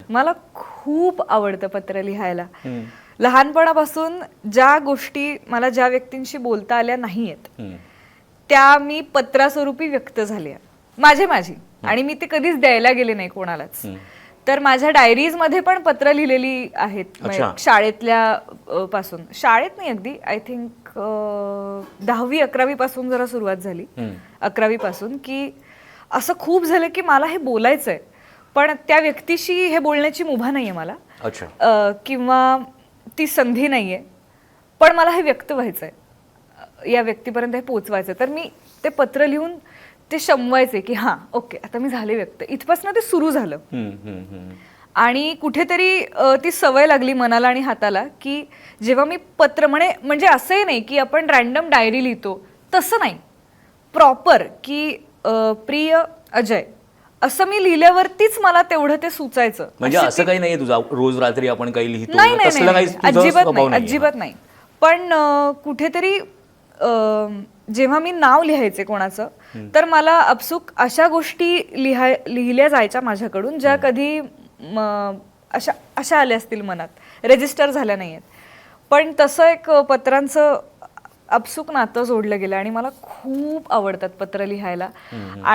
मला खूप आवडतं पत्र लिहायला. लहानपणापासून ज्या गोष्टी मला ज्या व्यक्तींशी बोलता आल्या नाहीयेत त्या मी पत्रास्वरूपी व्यक्त झाल्या माझी आणि मी ते कधीच द्यायला गेले नाही कोणालाच. तर माझ्या डायरीज मध्ये पण पत्र लिहिलेली आहेत शाळेतल्या पासून. शाळेत नाही अगदी, आय थिंक 10वी-11वी पासून जरा सुरुवात झाली. 11वी पासून की असं खूप झालं की मला हे बोलायचंय पण त्या व्यक्तीशी हे बोलण्याची मुभा नाहीये मला, किंवा ती संधी नाहीये, पण मला हे व्यक्त व्हायचंय, या व्यक्तीपर्यंत हे पोहोचवायचं. तर मी ते पत्र लिहून ते शमवायचे की हा ओके आता मी झाले व्यक्त. इथपासून ते सुरू झालं. आणि कुठेतरी ती सवय लागली मनाला आणि हाताला की जेव्हा मी पत्र म्हणजे असंही नाही की आपण रॅन्डम डायरी लिहितो तसं नाही, प्रॉपर की प्रिय अजय असं मी लिहिल्यावरतीच मला तेवढं ते सुचायचं. म्हणजे असं काही नाहीये तुझा रोज रात्री आपण काही लिहितो नाही, अजिबात नाही. पण कुठेतरी जेव्हा मी नाव लिहायचे कोणाचं तर मला अपसुक अशा गोष्टी लिहिल्या जायच्या माझ्याकडून ज्या कधी अशा आल्या असतील मनात, रेजिस्टर झाल्या नाहीयेत. पण तसं एक पत्रांचं अपसुक नातं जोडलं गेलं आणि मला खूप आवडतात पत्र लिहायला.